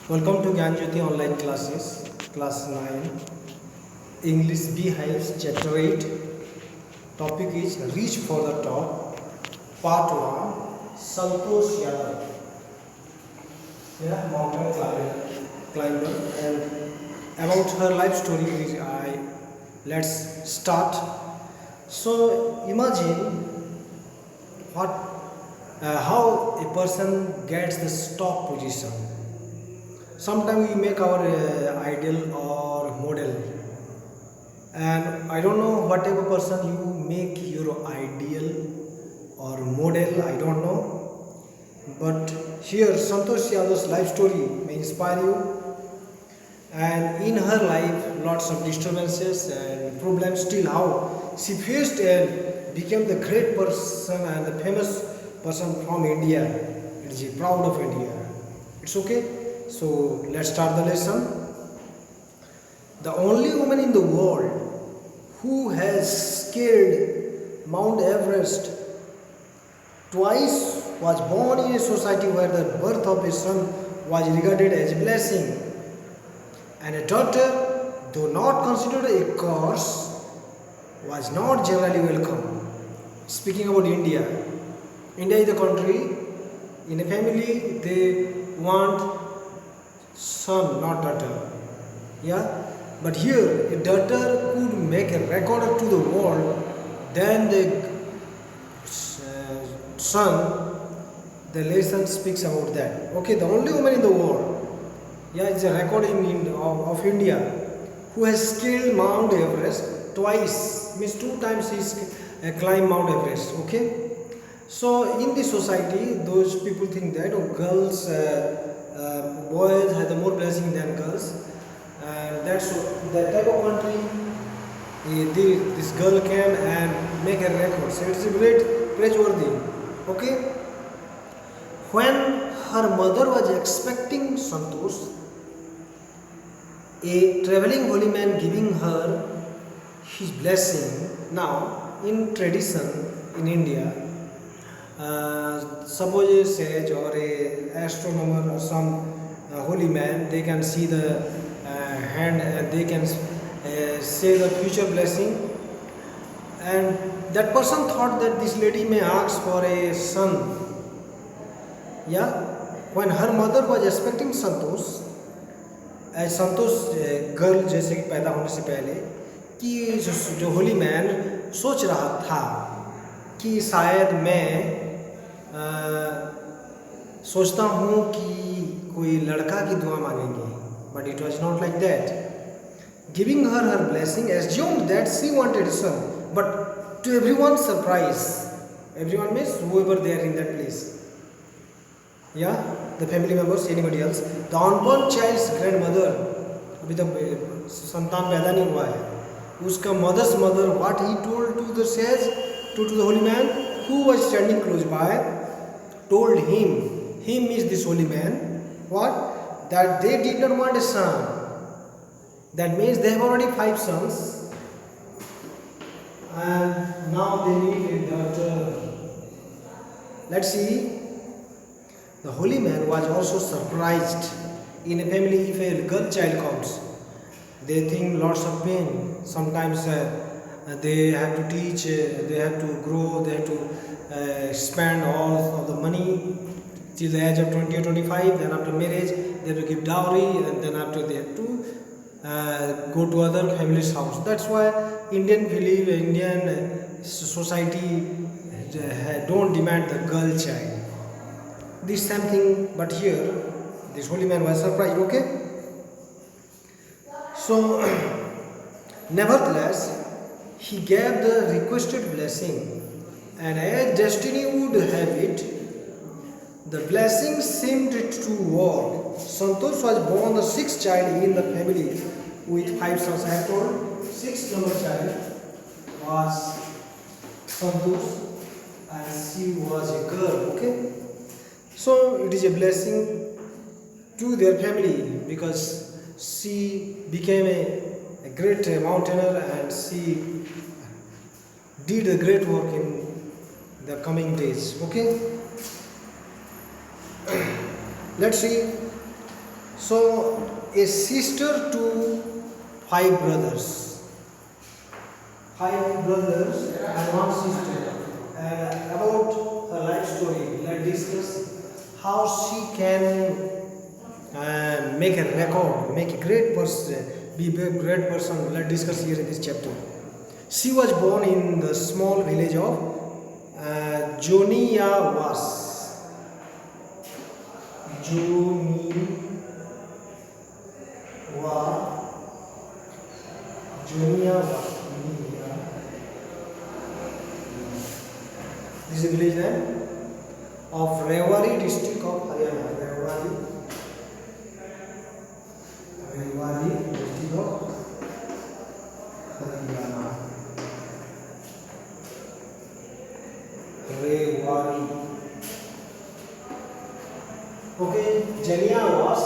Welcome to Gyanjyoti online classes, class 9, English Beehives, chapter 8. Topic is Reach for the Top, part 1, Santosh Yadav. Mountain climber, and about her life story, let's start. So imagine what how a person gets the top position. Sometimes we make our ideal or model, and I don't know whatever person you make your ideal or model, I don't know, but here Santosh Yadav's life story may inspire you. And in her life lots of disturbances and problems, still how she faced and became the great person and the famous person from India. It is proud of India. It's okay. So let's start the lesson. The only woman in the world who has scaled Mount Everest twice was born in a society where the birth of a son was regarded as a blessing, and a daughter, though not considered a curse, was not generally welcome. Speaking about India, India is the country. In a family, they want son, not daughter. Yeah, but here a daughter could make a record to the world. Then the son, the lesson speaks about that. Okay, the only woman in the world. Yeah, it's a record of India who has scaled Mount Everest twice. Means two times he climbed Mount Everest. Okay, so in this society, those people think that girls, boys have the more blessing than girls, and that's that type of country. This girl came and make a record. So it's a great praiseworthy. Okay, when her mother was expecting Santosh, a traveling holy man giving her his blessing. Now, in tradition in India, suppose a sage or a astronomer or some holy man, they can see the hand and they can say the future blessing. And that person thought that this lady may ask for a son. Yeah, when her mother was expecting Santosh, Santosh girl जैसे कि पैदा होने से पहले, कि जो Holi man सोच रहा था कि शायद मैं सोचता हूँ कि कोई लड़का की दुआ मांगेंगे, but it was not like that. Giving her blessing assumed that she wanted a son, but to everyone's surprise, everyone means whoever there in that place, yeah, the family members, anybody else, the unborn child's grandmother, अभी तक संतान पैदा नहीं हुआ है, उसका mother's mother, what he told to the sage, to the holy man who was standing close by, told him is this holy man, what? That they did not want a son. That means they have already 5 sons, and now they need a daughter. Let's see. The holy man was also surprised. In a family, if a girl child comes, they think lots of pain. Sometimes they have to teach, they have to grow, they have to spend all of the money till the age of 20 or 25. Then after marriage, they have to give dowry, and then after they have to go to other family's house. That's why Indian society don't demand the girl child. This same thing, but here this holy man was surprised. Okay, so nevertheless he gave the requested blessing, and as destiny would have it, the blessing seemed to work. Santosh was born the 6th child in the family with 5 sons. I have told 6th number child was Santosh, and she was a girl. Okay, so it is a blessing to their family because she became a great mountaineer, and she did a great work in the coming days. Okay, let's see. So a sister to five brothers. Five brothers and one sister. About her life story, let's discuss how she can make a record, make a great person, be a great person. Let's discuss here in this chapter. She was born in the small village of Joniawas. Joniawas. This is the village name of Rewari district of Haryana. Rewari district of Haryana. Rewari. Okay, Joniawas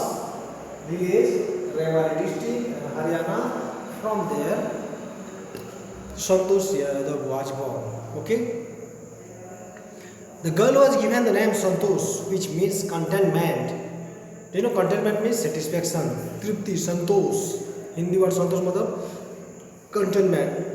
village, Rewari district, Haryana. From there, Santosh Yadav was born. Okay. The girl was given the name Santosh, which means contentment. Do you know contentment means satisfaction, tripti, Santosh. Hindi word Santosh matlab contentment.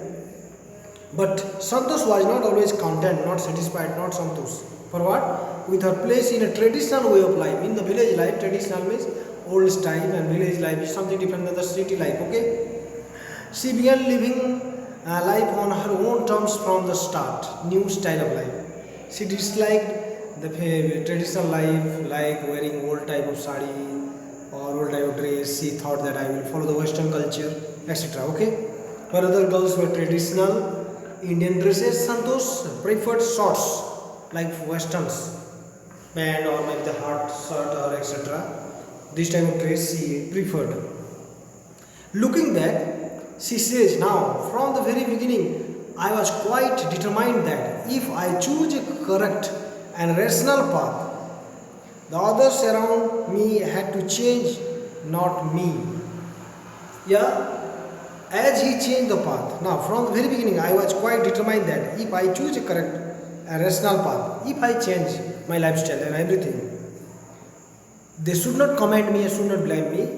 But Santosh was not always content, not satisfied, not Santosh. For what? With her place in a traditional way of life. In the village life, traditional means old style, and village life is something different than the city life. Okay. She began living life on her own terms from the start. New style of life. She disliked the traditional life, like wearing old type of sari or old type of dress. She thought that I will follow the Western culture, etc. Okay. While other girls were traditional Indian dresses, Santosh preferred shorts like westerns, pant or maybe the heart shirt or etc. This type of dress she preferred. Looking back, she says, now from the very beginning, I was quite determined that if I choose a correct and rational path, the others around me had to change, not me. Yeah, as he changed the path. Now, from the very beginning, I was quite determined that if I choose a correct and rational path, if I change my lifestyle and everything, they should not comment me, should not blame me.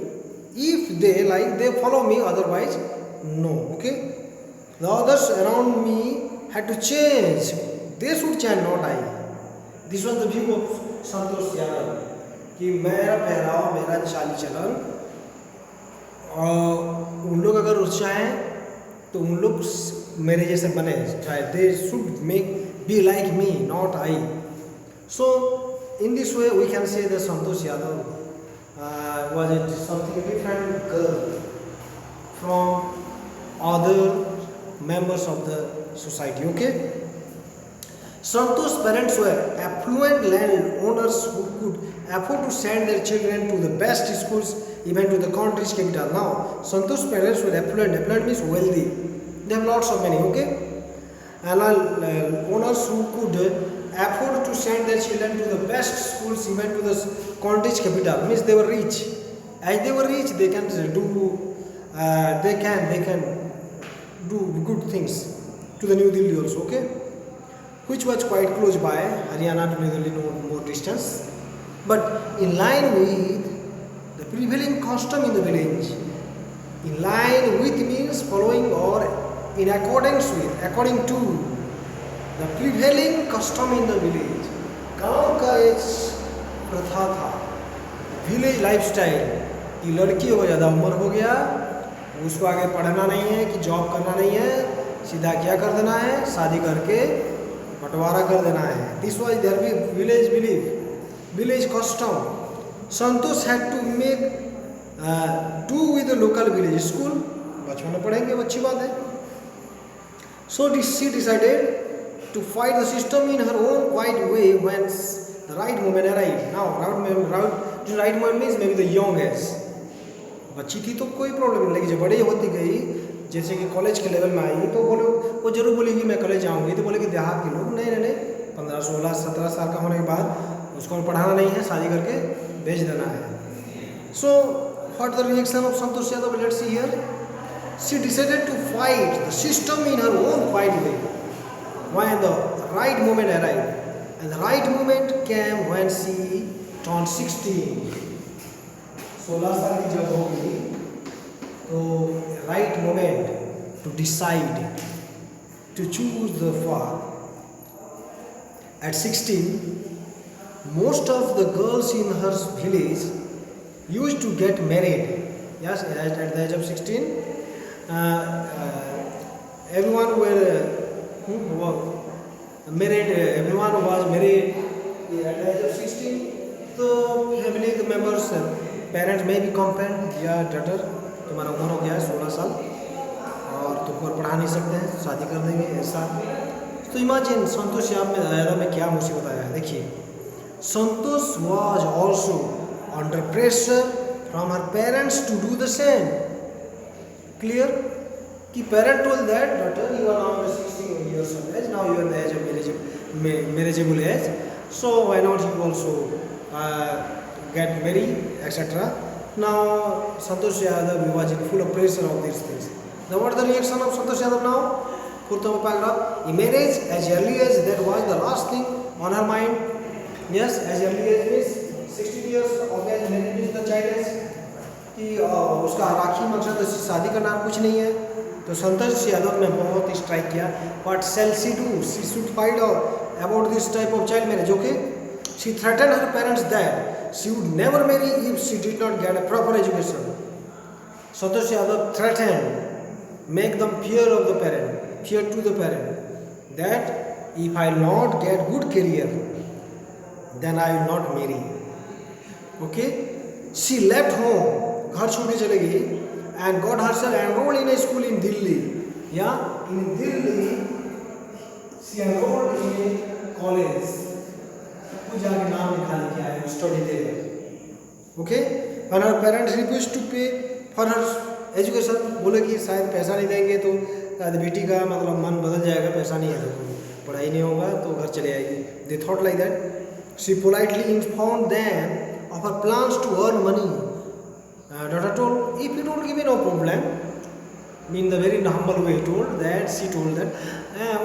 If they like, they follow me, otherwise, no. Okay. The others around me had to change. They should change, not I. This was the view of Santosh Yadav. कि मेरा पहनावा, मेरा चाली चलन, और उन लोग अगर रुचि चाहें तो उन लोग मेरे जैसे बने, चाहे they should make be like me, not I. So in this way we can say that Santosh Yadav was it something different girl from other members of the society. Okay. Santosh's parents were affluent landowners who could afford to send their children to the best schools, even to the country's capital. Now, Santosh's parents were affluent. Affluent means wealthy. They have lots of money. Okay. And owners who could afford to send their children to the best schools, even to the country's capital, means they were rich. As they were rich, they can do good things to the New Delhi also. Okay. Which was quite close by, Haryana to New Delhi, no more distance. But in line with the prevailing custom in the village, in line with means following or in accordance with, according to the prevailing custom in the village. गांव का एक प्रथा था, village lifestyle कि लड़की को ज़्यादा उम्र हो गया, उसको आगे पढ़ना नहीं है, कि जॉब करना नहीं है, सीधा क्या कर देना है, शादी करके बंटवारा कर देना है. This was there village belief, village custom. Santosh had to make do with the local village school. बचपन में पढ़ेंगे, अच्छी बात है. So she decided to fight the system in her own quiet way when the right moment arrived. Now right moment means maybe the young age. बच्ची थी तो कोई प्रॉब्लम नहीं, लेकिन जब बड़ी होती गई, जैसे कि कॉलेज के लेवल में आई, तो वो जरूर बोलेगी मैं कॉलेज जाऊंगी. तो बोलेगी देहात के लोग नहीं 15, 16, 17 साल का होने के बाद उसको पढ़ाना नहीं है, शादी करके भेज देना है. So what the reaction of Santosh Yadav, let's see here. She decided to fight the system in her own quiet way when the right moment arrived. And the right moment came when she turned 16. 16 साल की जब होगी तो right moment to decide to choose the path. At 16, most of the girls in her village used to get married. Yes, at the age of 16, everyone were married. Everyone was married at the age of 16. So family the members, parents may be complain, yeah daughter, तुम्हारा उम्र हो गया है 16 साल और तुमको पढ़ा नहीं सकते हैं, शादी कर देंगे ऐसा. तो इमेजिन संतोष यादव में क्या मुसीबत आया है. देखिए, संतोष was also under pressure from her parents to do the same. Clear? कि parent told that daughter, you are now 16 years of age, now you are in the age of marriageable age, so why not you also get married, etc. Now Santosh Yadav was in full of pressure of these things. Now what is the reaction of Santosh Yadav now? Fourth paragraph. In marriage as early as that was the last thing on her mind. Yes, as early as means 16 years of age, marriage is the child age. कि उसका राखी मकसद शादी करना कुछ नहीं है. तो संतोष यादव ने बहुत स्ट्राइक किया. What shall she do? She should find out about this type of child marriage. Okay? She threatened her parents that she would never marry if she did not get a proper education. Santosh Yadav threatened, make them fear of the parent, fear to the parent, that if I will not get good career, then I will not marry. Okay? She left home, घर छोड़ के चले गई, and got herself enrolled in a school in Delhi. Yeah, in Delhi, she enrolled in a college. कुछ जाके नाम लिखा लिया है, study there. Okay? When her parents refused to pay for her education, बोले कि शायद पैसा नहीं देंगे तो बेटी का मतलब मन बदल जाएगा, पैसा नहीं है तो पढ़ाई नहीं होगा तो घर चले आएगी. They thought like that. She politely informed them of her plans to earn money. Daughter told, if you don't give me no problem. In the very humble way, she told that,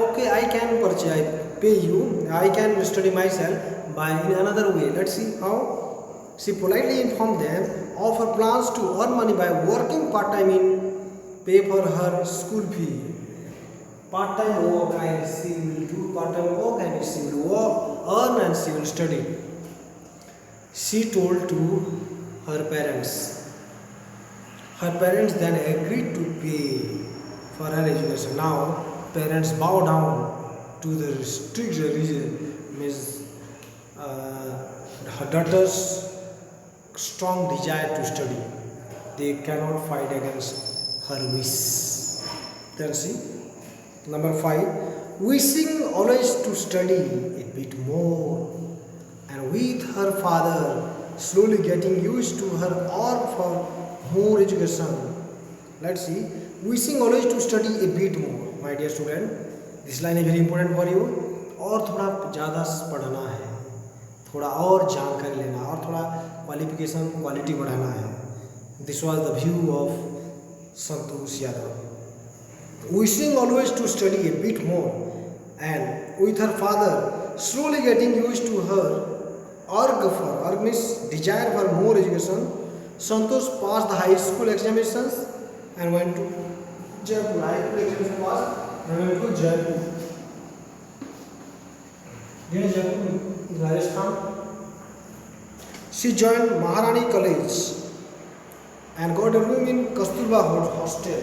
okay, I can purchase, I pay you, I can study myself by in another way. Let's see how. She politely informed them of her plans to earn money by working part-time in pay for her school fee. Part-time work and she will do part-time work and she will work, earn and she will study. She told to her parents. Her parents then agreed to pay for her education. Now parents bow down to the strict religion, means her daughter's strong desire to study. They cannot fight against her wish. Then see, number 5, wishing always to study a bit more, and with her father slowly getting used to her urge for more education. Let's see, wishing always to study a bit more. My dear student, this line is very important for you. और थोड़ा ज़्यादा पढ़ना है, थोड़ा और जानकारी लेना और थोड़ा क्वालिफिकेशन क्वालिटी बढ़ाना है. This was the view of Santosh Yadav. Wishing always to study a bit more, and with her father slowly getting used to her urge means desire for more education, Santosh passed the high school examinations and went to Jaipur. High school examination passed and went to Jaipur. Near Jaipur in Rajasthan. She joined Maharani College and got a room in Kasturba Hostel.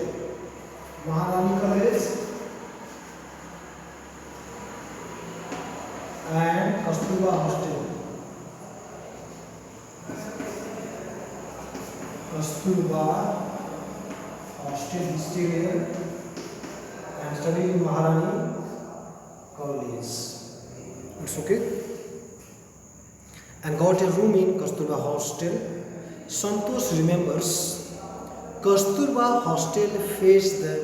Maharani College and Kasturba Hostel. Kasturba Hostel history here and studied in Maharani College. It's okay. And got a room in Kasturba Hostel. Santosh remembers Kasturba Hostel faced the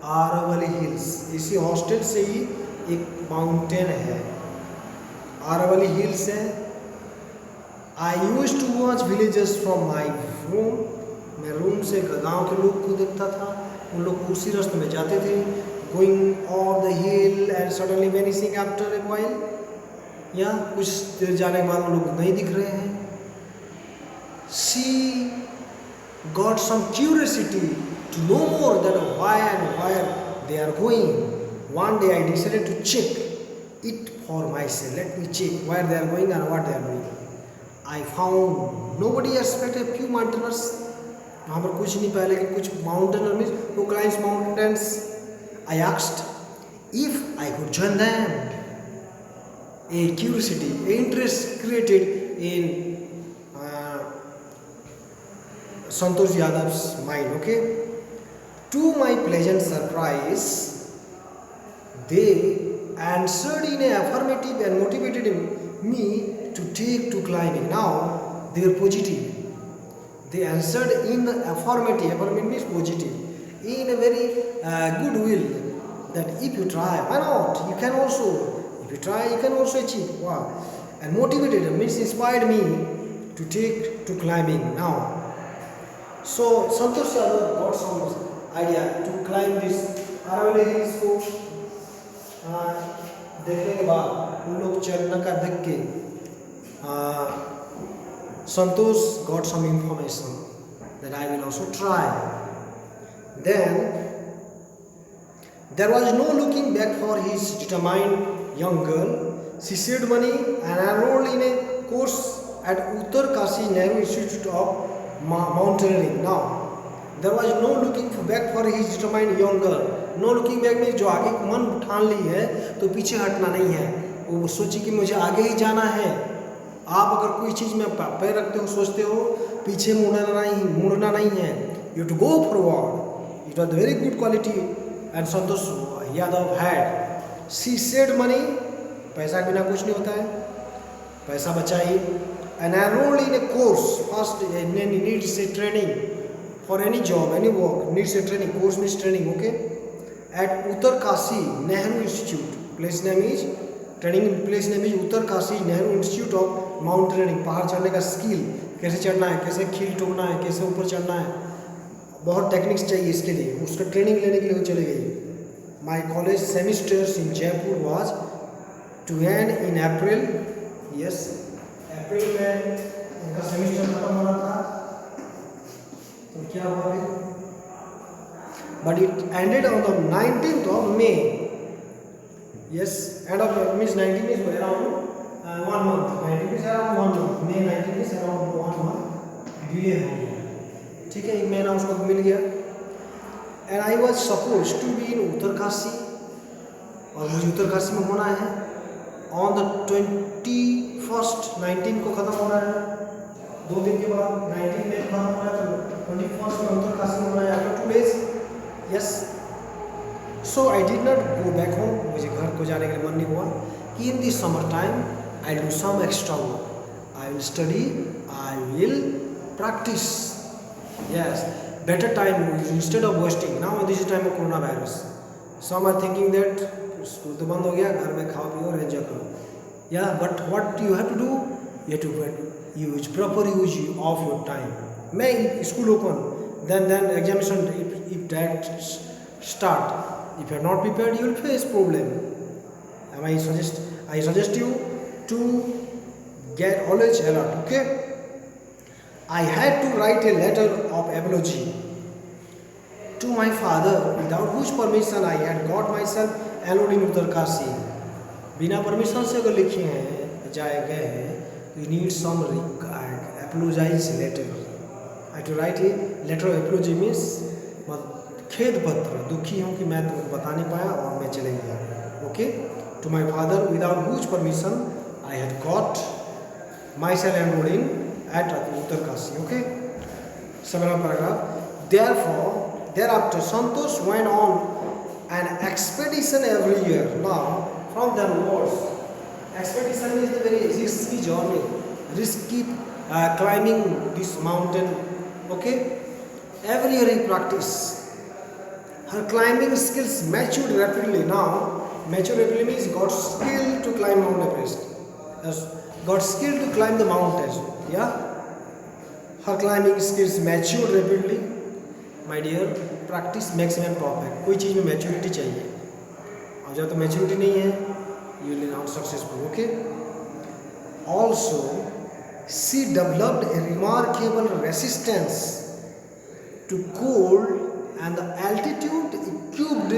Aravalli Hills. इसी hostel से ही एक mountain है, Aravalli Hills है. I used to watch villagers from my room. मैं room से गांव के लोग को देखता था, उन लोग उसी रास्ते में जाते थे. Going off the hill and suddenly vanishing after a while. या कुछ देर जाने के बाद वो लोग नहीं दिख रहे हैं. She got some curiosity to know more than why and where they are going. One day I decided to check it for myself. Let me check where they are going and what they are doing. I found nobody except a few mountaineers. वहाँ पर कुछ नहीं पाया लेकिन कुछ mountaineer means who climbs mountains. I asked if I could join them. A curiosity, a interest created in Santosh Yadav's mind. Okay. To my pleasant surprise, they answered in an affirmative and motivated me to take to climbing. Now they are positive. They answered in the affirmative. Affirmative means positive. In a very good will that if you try, why not? You can also. If you try, you can also achieve. Wow. And motivated means inspired me to take to climbing now. So Santosh Yadav got some idea to climb this Aravalli hills को देखने के बाद उन लोग चढ़ने का देख के Santosh got some information that I will also try. Then there was no looking back for his determined young girl. She saved money and enrolled in a course at Uttar Kashi Nehru Institute of Mountaineering. Now there was no looking back for his determined young girl. No looking back means जो आगे मन ठान ली है तो पीछे हटना नहीं है. वो सोची कि मुझे आगे ही जाना है. आप अगर कोई चीज़ में पैर रखते हो, सोचते हो, पीछे मुड़ना नहीं है. You have to go forward. It was a very good quality and Santosh Yadav had. She saved money. पैसा के बिना कुछ नहीं होता है. पैसा बचाई. And enrolled in a course. First needs a training for any job, any work. Needs a training. Course means training. Okay. At Uttar Kashi Nehru Institute. Place name is training. Place name is Uttar Kashi Nehru Institute of Mountaineering. पहाड़ चढ़ने का skill, कैसे चढ़ना है, कैसे खील ठोकना है, कैसे ऊपर चढ़ना है, बहुत टेक्निक्स चाहिए इसके लिए. उसका ट्रेनिंग लेने के लिए वो चले गई. My college semesters in Jaipur was to end in April. Yes, अप्रैल में उनका सेमेस्टर खत्म होना था. तो क्या हुआ फिर? But it ended on the 19th of May. Yes, end of means 19 is around 1 month. 19 is around 1 month. May 19 is around 1 month. Delay हो गया. ठीक है, एक महीना उसको मिल गया. And I was supposed to be in उत्तर काशी और मुझे उत्तर काशी में होना है. On the 21st 19 को ख़त्म होना है. 2 दिन के बाद 19 में ख़त्म होना है तो 21st में उत्तर काशी में होना है. After 2 days. Yes. So I did not go back home. मुझे घर को जाने के लिए मन नहीं हुआ. In the summer time, I do some extra work. I will study. I will practice. Yes. Better time instead of wasting. Now this is time of coronavirus. Some are thinking that school तो बंद हो गया, घर में खाओ पियो और enjoy करो. Yeah, but what you have to do? You have to use proper use of your time. मैं school open. Then examination if that start, if you are not prepared you will face problem. I suggest you to get always alert. Okay. I had to write a letter of apology to my father without whose permission I had got myself enrolled in Uttar Kashi. बिना permission से अगर लिखे हैं जाए गए हैं तो you need some apologize letter. I had to write a letter of apology means खेद पत्र. दुखी हूँ कि मैं तुमको बता नहीं पाया और मैं चले गया. Okay. To my father without whose permission I had got myself enrolled in at Uttar Kashi. Okay. 7th paragraph. Thereafter Santosh went on an expedition every year. Now from the words, expedition is the very risky journey, risky climbing this mountain. Okay. Every year he practiced. Her climbing skills matured rapidly. Now mature rapidly means got skill to climb Mount Everest. Got skill to climb the mountains. Yeah. Her climbing skills matured rapidly. My dear, practice makes man perfect. कोई चीज़ में maturity चाहिए. और जब तक maturity नहीं है, you will not successful. Okay. Also, she developed a remarkable resistance to cold and the altitude equipped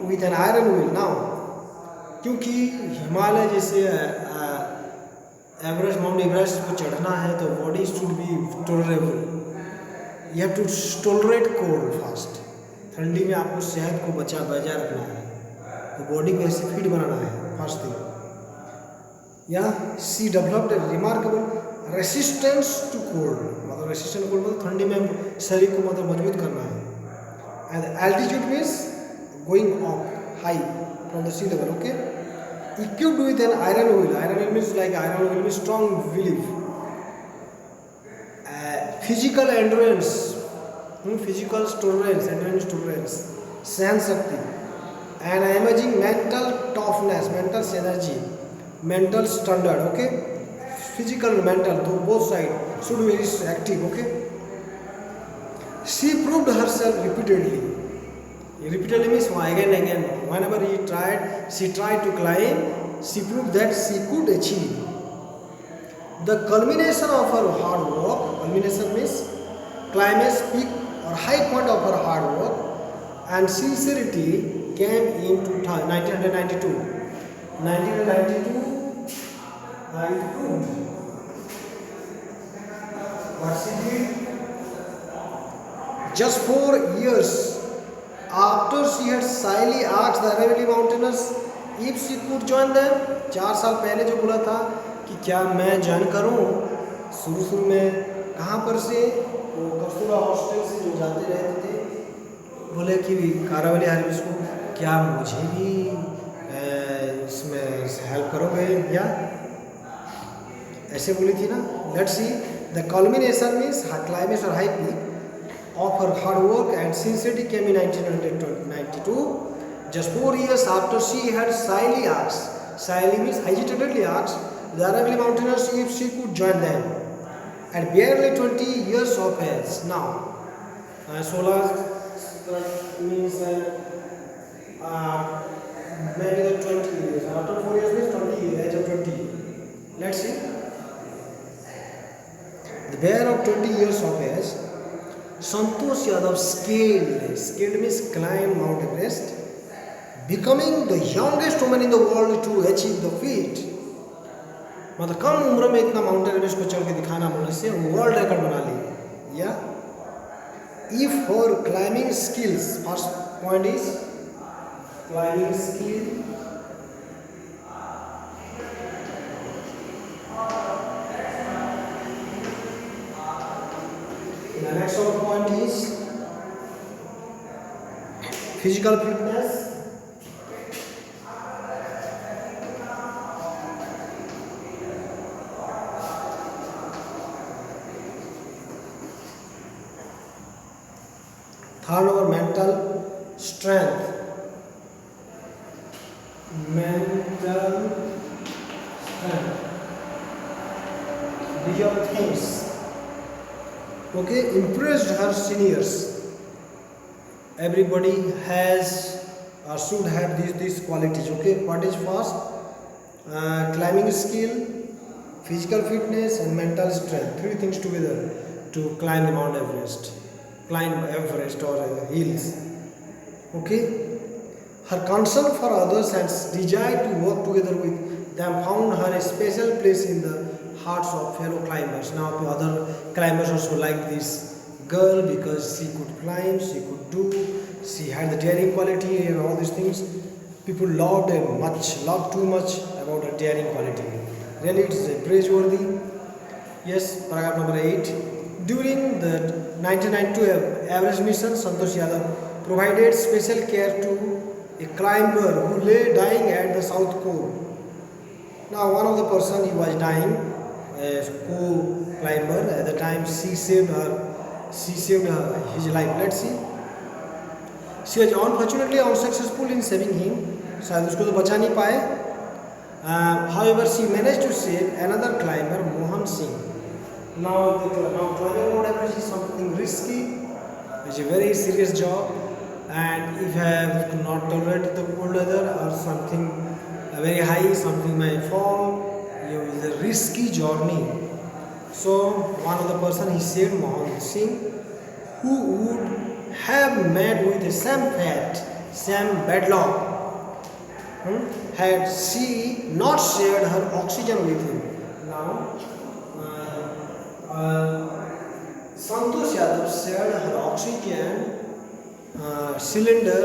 with an iron wheel. Now क्योंकि हिमालय जैसे एवरेस्ट माउंट एवरेस्ट को चढ़ना है तो body should be tolerable. You have to tolerate cold fast. ठंडी में आपको सेहत को बचाए रखना है तो बॉडी को ऐसे फिट बनाना है फर्स्ट थिंग. या she developed remarkable resistance to cold. मतलब रेसिस्टेंट कोल्ड मतलब ठंडी में शरीर को मतलब मजबूत करना है. And altitude means going up high from the sea level. Okay, equipped with an iron wheel. Iron wheel means like iron wheel means strong belief. Physical endurance, physical tolerance, endurance tolerance, सहन शक्ति. And imagine mental toughness, mental energy, mental standard. Okay, physical mental, so both side should be very active. Okay, she proved herself repeatedly. Repeatedly means again and again. Whenever she tried to climb, she proved that she could achieve. The culmination of her hard work, culmination means climax, peak or high point of her hard work and sincerity came in 1992. 1992, I proved what she did. Just 4 years after she had shyly asked the Aravalli mountaineers if she could join them. 4 साल पहले जो बोला था कि क्या मैं join करूं, शुरू में कहाँ पर से वो कस्तूरबा हॉस्टल से जो जाते रहते थे बोले कि अरावली हाइवेज को क्या मुझे भी इसमें हेल्प करोगे या ऐसे बोली थी ना. Let's see the culmination means climax और high peak of her hard work and sincerity came in 1992, just 4 years after she had shyly means hesitantly asked the Aravalli mountaineers if she could join them at barely 20 years of age. Now, solar means maybe 20 years. After 4 years means 20 years, age of 20. Let's see. The bear of 20 years of age, Santosh Yadav scaled means climbed Mount Everest, becoming the youngest woman in the world to achieve the feat. मतलब कम उम्र में इतना mount Everest को चढ़ के दिखाना बोलने से वर्ल्ड रिकॉर्ड बना ली. या if her climbing skills, first point is climbing skill. The next point is physical fitness. Third, our mental strength. Mental strength. These are things. Okay, impressed her seniors. Everybody has or should have these qualities. Okay, what is first? Climbing skill, physical fitness and mental strength. 3 things together to climb the Mount Everest, climb Everest or hills. Okay, her concern for others and desire to work together with them found her a special place in the hearts of fellow climbers. Now the other climbers also liked this girl because she could climb, she could do, she had the daring quality and all these things. People loved too much about her daring quality. Really it is praiseworthy. Yes, paragraph number 8. During the 1992 Everest mission, Santosh Yadav provided special care to a climber who lay dying at the South Pole. Now one of the person he was dying, a co-climber at the time, she saved his life. Let's see. She was unfortunately unsuccessful in saving him. शायद उसको तो बचा नहीं पाए. However, she managed to save another climber, Mohan Singh. Now climbing Mount Everest is something risky. It's a very serious job, and if you have not tolerated the cold weather or something very high, something may fall. It is a risky journey. So one of the person he saved, Mohan Singh, who would have met with the same fate, same bad luck, had she not shared her oxygen with him. Now, Santosh Yadav shared her oxygen cylinder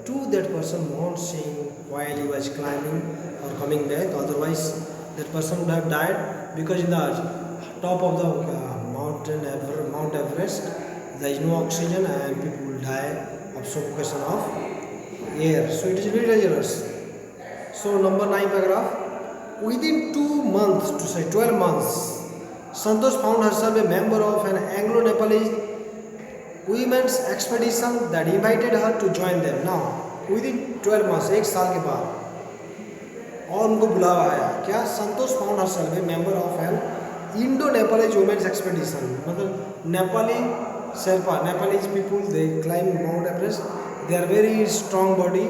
to that person Mohan Singh while he was climbing or coming back. Otherwise, that person would have died because in the top of the Mount Everest there is no oxygen and people will die of suffocation of air. So it is very dangerous. So number 9 paragraph. Within 2 months, to say 12 months, Santosh found herself a member of an Anglo-Nepalese women's expedition that invited her to join them. Now, within 12 months, एक साल के बाद और उनको बुलावा आया. क्या? Santosh found herself a member of an Indo-Nepalese women's expedition. मतलब Nepali Sherpa, Nepalese people, they climb Mount Everest. They are very strong body.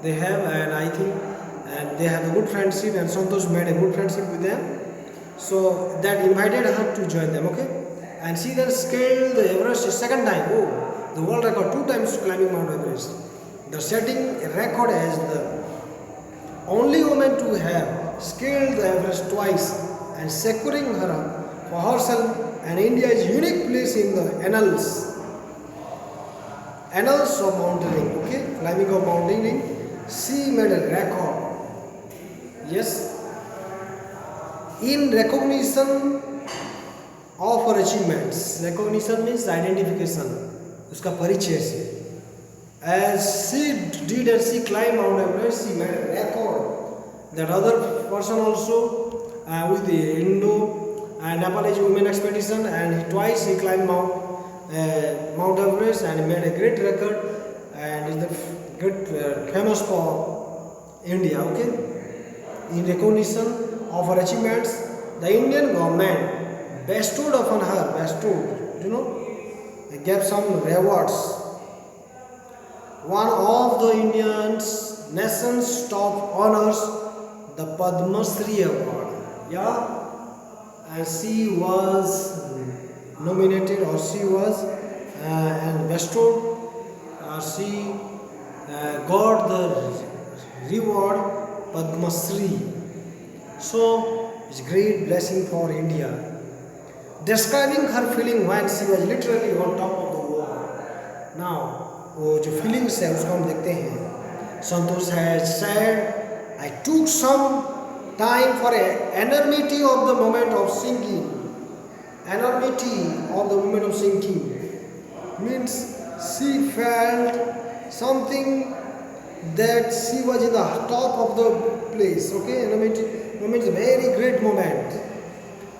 They have, and I think, and they have a good friendship. And Santosh made a good friendship with them. So that invited her to join them. Okay. And she then scaled the Everest a second time. Oh, the world record 2 times climbing Mount Everest. They're setting a record as the only woman to have scaled the Everest twice and securing her for herself and India's unique place in the annals of mountaineering. Okay, climbing of mountaineering. She made a record. Yes, in recognition of her achievements. Recognition means identification. उसका परिचय से. As she did and she climbed Mount Everest, she made a record. That other person also with the Indo-Nepalese women expedition, and twice he climbed Mount Everest and made a great record, and is the great famous for India. Okay, in recognition of her achievements, the Indian government bestowed upon her, gave some rewards. One of the Indian's nation's top honors, the Padma Shri Award. Yeah, and she was nominated, or she was and bestowed, or she got the reward Padma Shri. So it's a great blessing for India. Describing her feeling when she was literally on top of the wall. Now, वो जो feelings है उसको हम देखते हैं. Santosh has said, I took some time for enormity of the moment of sinking. Enormity of the moment of sinking means she felt something that she was in the top of the place. Okay, enormity moment is a very great moment.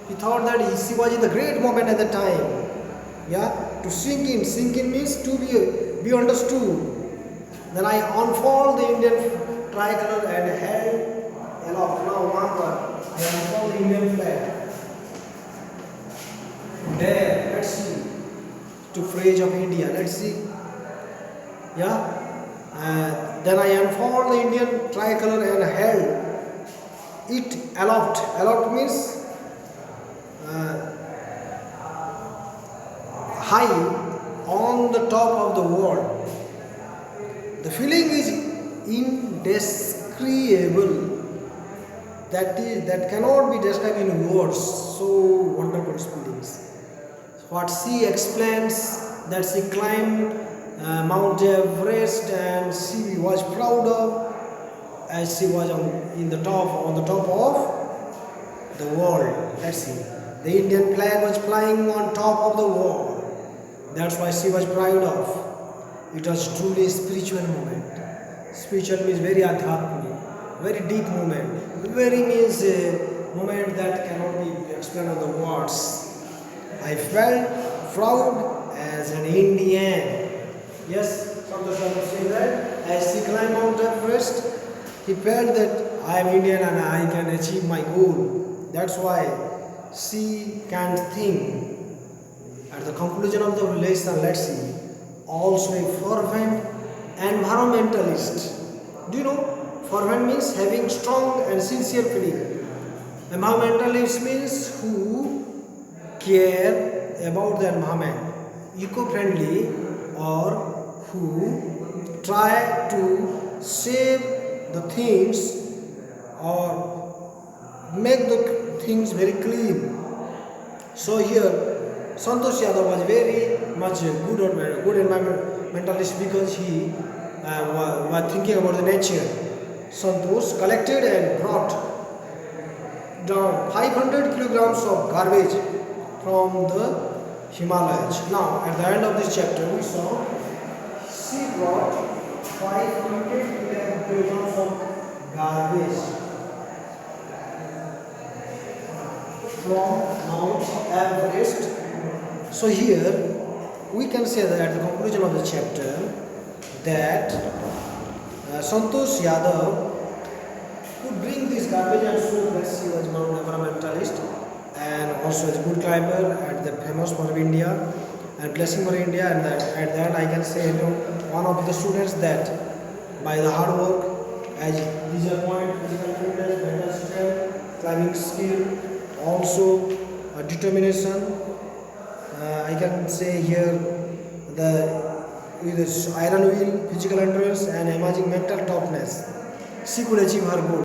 He thought that she was in the great moment at the time. Yeah, to sink in. Sink in means to be understood. Then I unfold the Indian tricolor and held aloft. Now, marker. I unfold the Indian flag. There, let's see. To phrase of India. Let's see. Yeah. Then I unfold the Indian tricolor and held it aloft. Aloft means high on the top of the world. The feeling is indescribable. That cannot be described in words. So wonderful feelings. What she explains that she climbed Mount Everest and she was proud of, as she was on the top of the world. Let's see. The Indian flag was flying on top of the world. That's why she was proud of. It was truly a spiritual moment. Spiritual means very adhyatmic, very deep moment. Very means a moment that cannot be explained on the words. I felt proud as an Indian. Yes, Santosh Yadav said that as he climbed Mount Everest, he felt that I am Indian and I can achieve my goal. That's why she can think. At the conclusion of the lesson, let's see. Also a fervent environmentalist. Do you know? Fervent means having strong and sincere feeling. Environmentalist means who care about the environment. eco-friendly or who try to save the things or make the things very clean. So here Santosh Yadav was very much good environmentalist because he was thinking about the nature. Santosh collected and brought down 500 kilograms of garbage from the Himalayas. Now, at the end of this chapter, we saw she brought 500 kilograms of garbage from Mount Everest. So here we can say that at the conclusion of the chapter that Santosh Yadav could bring this garbage and show that he was not an environmentalist and also a good climber at the famous for India and blessing for India. And that at that I can say one of the students that by the hard work as visual point, physical fitness, mental strength, climbing skill, also determination. I can say here with the iron will, physical endurance and emerging mental toughness, she could achieve her goal.